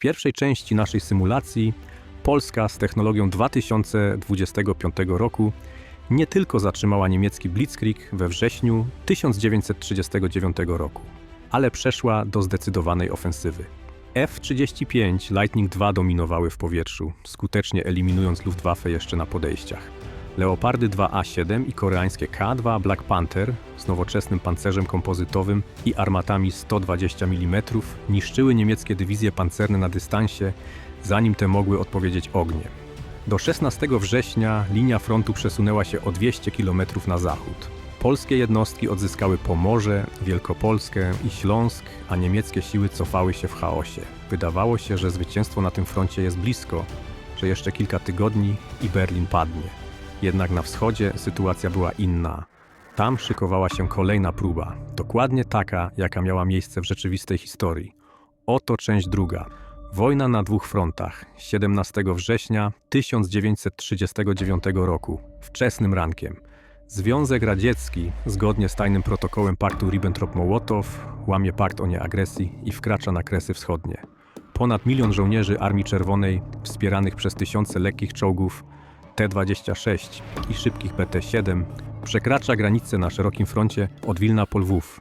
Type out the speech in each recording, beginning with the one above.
pierwszej części naszej symulacji Polska z technologią 2025 roku nie tylko zatrzymała niemiecki Blitzkrieg we wrześniu 1939 roku, ale przeszła do zdecydowanej ofensywy. F-35 Lightning II dominowały w powietrzu, skutecznie eliminując Luftwaffe jeszcze na podejściach. Leopardy 2A7 i koreańskie K2 Black Panther z nowoczesnym pancerzem kompozytowym i armatami 120 mm niszczyły niemieckie dywizje pancerne na dystansie, zanim te mogły odpowiedzieć ogniem. Do 16 września linia frontu przesunęła się o 200 km na zachód. Polskie jednostki odzyskały Pomorze, Wielkopolskę i Śląsk, a niemieckie siły cofały się w chaosie. Wydawało się, że zwycięstwo na tym froncie jest blisko, że jeszcze kilka tygodni i Berlin padnie. Jednak na wschodzie sytuacja była inna. Tam szykowała się kolejna próba, dokładnie taka, jaka miała miejsce w rzeczywistej historii. Oto część druga. Wojna na dwóch frontach. 17 września 1939 roku, wczesnym rankiem. Związek Radziecki, zgodnie z tajnym protokołem paktu Ribbentrop-Mołotow, łamie pakt o nieagresji i wkracza na Kresy Wschodnie. Ponad 1 000 000 żołnierzy Armii Czerwonej, wspieranych przez tysiące lekkich czołgów T-26 i szybkich BT-7, przekracza granicę na szerokim froncie od Wilna po Lwów.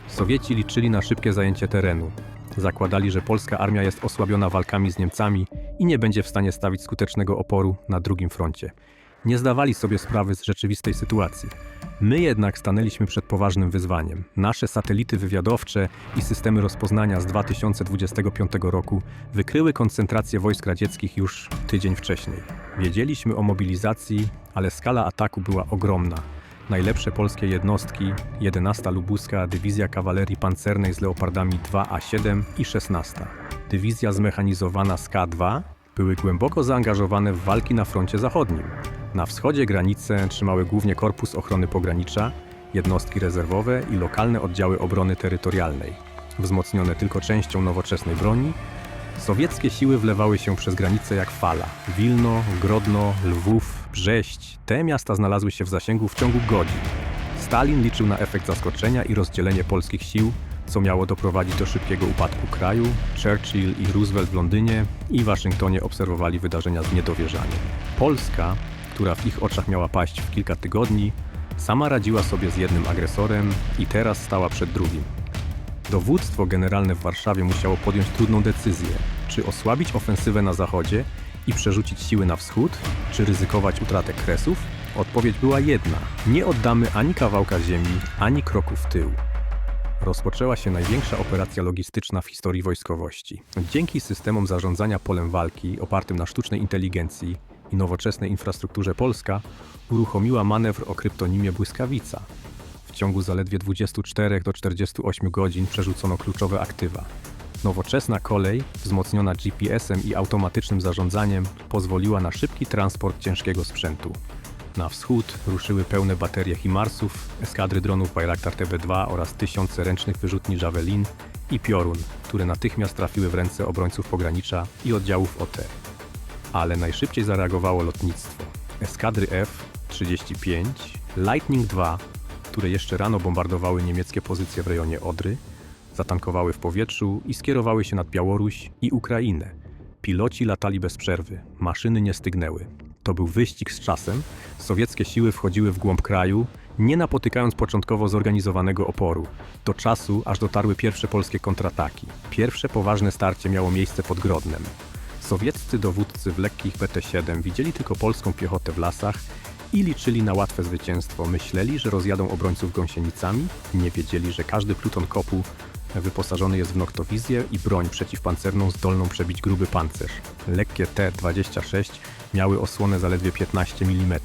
Sowieci liczyli na szybkie zajęcie terenu. Zakładali, że polska armia jest osłabiona walkami z Niemcami i nie będzie w stanie stawić skutecznego oporu na drugim froncie. Nie zdawali sobie sprawy z rzeczywistej sytuacji. My jednak stanęliśmy przed poważnym wyzwaniem. Nasze satelity wywiadowcze i systemy rozpoznania z 2025 roku wykryły koncentrację wojsk radzieckich już tydzień wcześniej. Wiedzieliśmy o mobilizacji, ale skala ataku była ogromna. Najlepsze polskie jednostki, 11. Lubuska Dywizja Kawalerii Pancernej z Leopardami 2A7 i 16. Dywizja zmechanizowana z K2 były głęboko zaangażowane w walki na froncie zachodnim. Na wschodzie granicę trzymały głównie Korpus Ochrony Pogranicza, jednostki rezerwowe i lokalne oddziały obrony terytorialnej. Wzmocnione tylko częścią nowoczesnej broni, sowieckie siły wlewały się przez granicę jak fala. Wilno, Grodno, Lwów, Brześć – te miasta znalazły się w zasięgu w ciągu godzin. Stalin liczył na efekt zaskoczenia i rozdzielenie polskich sił, co miało doprowadzić do szybkiego upadku kraju. Churchill i Roosevelt w Londynie i Waszyngtonie obserwowali wydarzenia z niedowierzaniem. Polska, która w ich oczach miała paść w kilka tygodni, sama radziła sobie z jednym agresorem i teraz stała przed drugim. Dowództwo generalne w Warszawie musiało podjąć trudną decyzję, czy osłabić ofensywę na zachodzie i przerzucić siły na wschód, czy ryzykować utratę Kresów? Odpowiedź była jedna: nie oddamy ani kawałka ziemi, ani kroku w tył. Rozpoczęła się największa operacja logistyczna w historii wojskowości. Dzięki systemom zarządzania polem walki opartym na sztucznej inteligencji i nowoczesnej infrastrukturze Polska uruchomiła manewr o kryptonimie Błyskawica. W ciągu zaledwie 24 do 48 godzin przerzucono kluczowe aktywa. Nowoczesna kolej, wzmocniona GPS-em i automatycznym zarządzaniem, pozwoliła na szybki transport ciężkiego sprzętu. Na wschód ruszyły pełne baterie HIMARS-ów, eskadry dronów Bayraktar TB2 oraz tysiące ręcznych wyrzutni Javelin i Piorun, które natychmiast trafiły w ręce obrońców pogranicza i oddziałów OT. Ale najszybciej zareagowało lotnictwo. Eskadry F-35, Lightning II, które jeszcze rano bombardowały niemieckie pozycje w rejonie Odry, zatankowały w powietrzu i skierowały się nad Białoruś i Ukrainę. Piloci latali bez przerwy, maszyny nie stygnęły. To był wyścig z czasem. Sowieckie siły wchodziły w głąb kraju, nie napotykając początkowo zorganizowanego oporu. Do czasu, aż dotarły pierwsze polskie kontrataki. Pierwsze poważne starcie miało miejsce pod Grodnem. Sowieccy dowódcy w lekkich BT-7 widzieli tylko polską piechotę w lasach i liczyli na łatwe zwycięstwo. Myśleli, że rozjadą obrońców gąsienicami, nie wiedzieli, że każdy pluton kopu wyposażony jest w noktowizję i broń przeciwpancerną zdolną przebić gruby pancerz. Lekkie T-26 miały osłonę zaledwie 15 mm.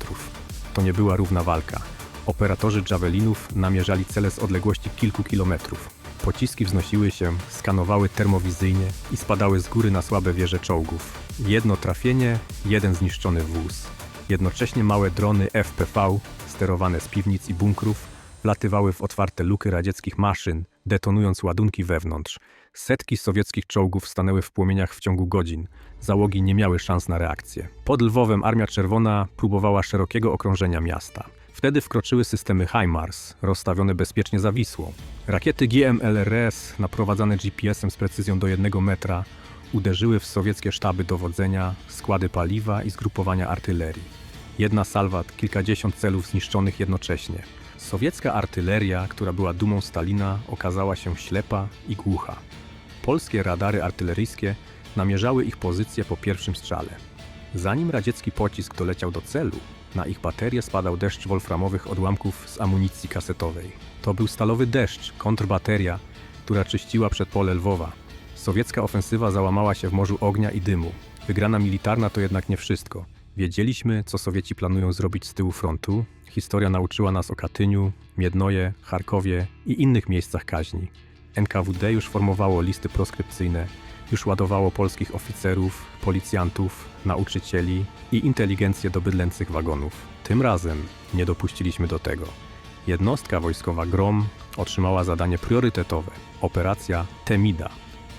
To nie była równa walka. Operatorzy Javelinów namierzali cele z odległości kilku kilometrów. Pociski wznosiły się, skanowały termowizyjnie i spadały z góry na słabe wieże czołgów. Jedno trafienie, jeden zniszczony wóz. Jednocześnie małe drony FPV, sterowane z piwnic i bunkrów, wlatywały w otwarte luky radzieckich maszyn, detonując ładunki wewnątrz. Setki sowieckich czołgów stanęły w płomieniach w ciągu godzin. Załogi nie miały szans na reakcję. Pod Lwowem Armia Czerwona próbowała szerokiego okrążenia miasta. Wtedy wkroczyły systemy HIMARS, rozstawione bezpiecznie za Wisłą. Rakiety GMLRS, naprowadzane GPS-em z precyzją do 1 metra, uderzyły w sowieckie sztaby dowodzenia, składy paliwa i zgrupowania artylerii. Jedna salwa, kilkadziesiąt celów zniszczonych jednocześnie. Sowiecka artyleria, która była dumą Stalina, okazała się ślepa i głucha. Polskie radary artyleryjskie namierzały ich pozycję po pierwszym strzale. Zanim radziecki pocisk doleciał do celu, na ich baterię spadał deszcz wolframowych odłamków z amunicji kasetowej. To był stalowy deszcz, kontrbateria, która czyściła przedpole Lwowa. Sowiecka ofensywa załamała się w morzu ognia i dymu. Wygrana militarna to jednak nie wszystko. Wiedzieliśmy, co Sowieci planują zrobić z tyłu frontu. Historia nauczyła nas o Katyniu, Miednoje, Charkowie i innych miejscach kaźni. NKWD już formowało listy proskrypcyjne, już ładowało polskich oficerów, policjantów, nauczycieli i inteligencję do bydlęcych wagonów. Tym razem nie dopuściliśmy do tego. Jednostka wojskowa GROM otrzymała zadanie priorytetowe – operacja Temida.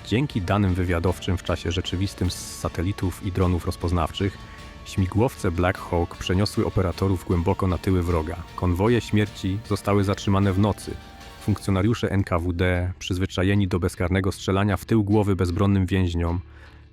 Dzięki danym wywiadowczym w czasie rzeczywistym z satelitów i dronów rozpoznawczych, śmigłowce Black Hawk przeniosły operatorów głęboko na tyły wroga. Konwoje śmierci zostały zatrzymane w nocy. Funkcjonariusze NKWD, przyzwyczajeni do bezkarnego strzelania w tył głowy bezbronnym więźniom,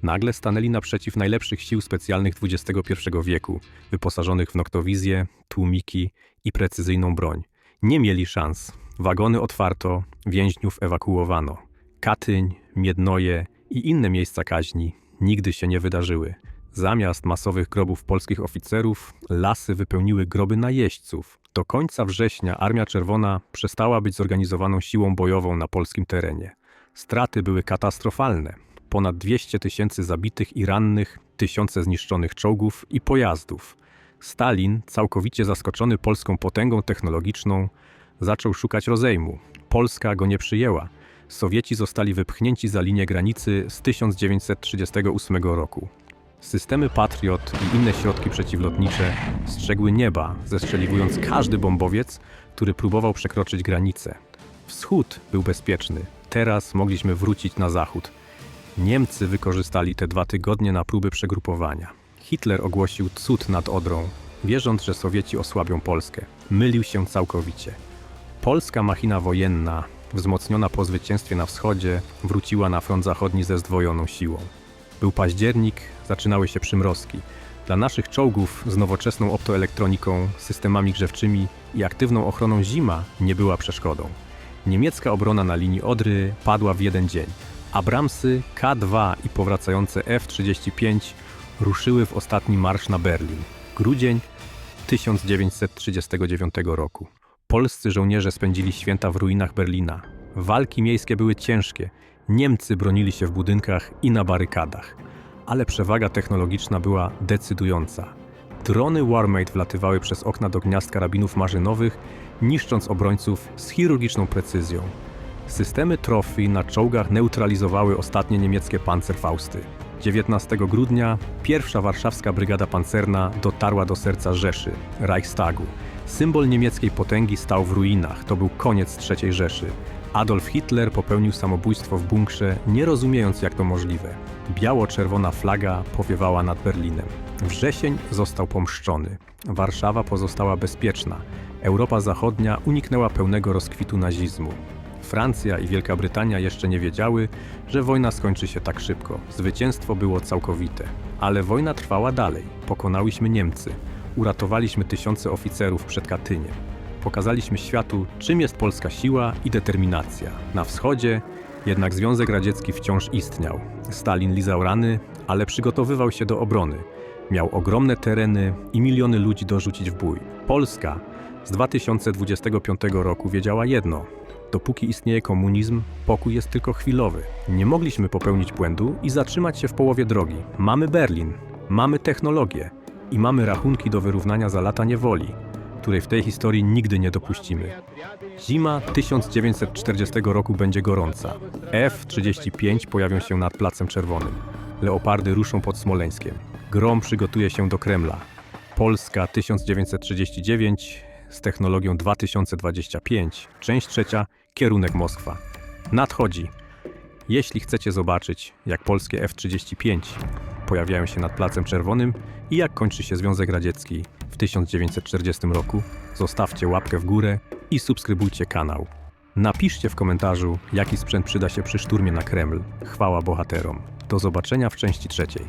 nagle stanęli naprzeciw najlepszych sił specjalnych XXI wieku, wyposażonych w noktowizję, tłumiki i precyzyjną broń. Nie mieli szans. Wagony otwarto, więźniów ewakuowano. Katyń, Miednoje i inne miejsca kaźni nigdy się nie wydarzyły. Zamiast masowych grobów polskich oficerów, lasy wypełniły groby najeźdźców. Do końca września Armia Czerwona przestała być zorganizowaną siłą bojową na polskim terenie. Straty były katastrofalne. Ponad 200 000 zabitych i rannych, tysiące zniszczonych czołgów i pojazdów. Stalin, całkowicie zaskoczony polską potęgą technologiczną, zaczął szukać rozejmu. Polska go nie przyjęła. Sowieci zostali wypchnięci za linię granicy z 1938 roku. Systemy Patriot i inne środki przeciwlotnicze strzegły nieba, zestrzeliwując każdy bombowiec, który próbował przekroczyć granicę. Wschód był bezpieczny. Teraz mogliśmy wrócić na zachód. Niemcy wykorzystali te 2 tygodnie na próby przegrupowania. Hitler ogłosił cud nad Odrą, wierząc, że Sowieci osłabią Polskę. Mylił się całkowicie. Polska machina wojenna, wzmocniona po zwycięstwie na wschodzie, wróciła na front zachodni ze zdwojoną siłą. Był październik, zaczynały się przymrozki. Dla naszych czołgów z nowoczesną optoelektroniką, systemami grzewczymi i aktywną ochroną zima nie była przeszkodą. Niemiecka obrona na linii Odry padła w jeden dzień. Abramsy, K2 i powracające F-35 ruszyły w ostatni marsz na Berlin. Grudzień 1939 roku. Polscy żołnierze spędzili święta w ruinach Berlina. Walki miejskie były ciężkie. Niemcy bronili się w budynkach i na barykadach. Ale przewaga technologiczna była decydująca. Drony Warmate wlatywały przez okna do gniazd karabinów maszynowych, niszcząc obrońców z chirurgiczną precyzją. Systemy Trophy na czołgach neutralizowały ostatnie niemieckie Panzerfausty. 19 grudnia pierwsza warszawska brygada pancerna dotarła do serca Rzeszy, Reichstagu. Symbol niemieckiej potęgi stał w ruinach, to był koniec III Rzeszy. Adolf Hitler popełnił samobójstwo w bunkrze, nie rozumiejąc, jak to możliwe. Biało-czerwona flaga powiewała nad Berlinem. Wrzesień został pomszczony. Warszawa pozostała bezpieczna. Europa Zachodnia uniknęła pełnego rozkwitu nazizmu. Francja i Wielka Brytania jeszcze nie wiedziały, że wojna skończy się tak szybko. Zwycięstwo było całkowite. Ale wojna trwała dalej. Pokonałyśmy Niemcy. Uratowaliśmy tysiące oficerów przed Katyniem. Pokazaliśmy światu, czym jest polska siła i determinacja. Na wschodzie jednak Związek Radziecki wciąż istniał. Stalin lizał rany, ale przygotowywał się do obrony. Miał ogromne tereny i miliony ludzi dorzucić w bój. Polska z 2025 roku wiedziała jedno. Dopóki istnieje komunizm, pokój jest tylko chwilowy. Nie mogliśmy popełnić błędu i zatrzymać się w połowie drogi. Mamy Berlin, mamy technologię i mamy rachunki do wyrównania za lata niewoli, której w tej historii nigdy nie dopuścimy. Zima 1940 roku będzie gorąca. F-35 pojawią się nad Placem Czerwonym. Leopardy ruszą pod Smoleńskiem. Grom przygotuje się do Kremla. Polska 1939 z technologią 2025, część 3, kierunek Moskwa. Nadchodzi. Jeśli chcecie zobaczyć, jak polskie F-35 pojawiają się nad Placem Czerwonym i jak kończy się Związek Radziecki w 1940 roku, zostawcie łapkę w górę i subskrybujcie kanał. Napiszcie w komentarzu, jaki sprzęt przyda się przy szturmie na Kreml. Chwała bohaterom. Do zobaczenia w części trzeciej.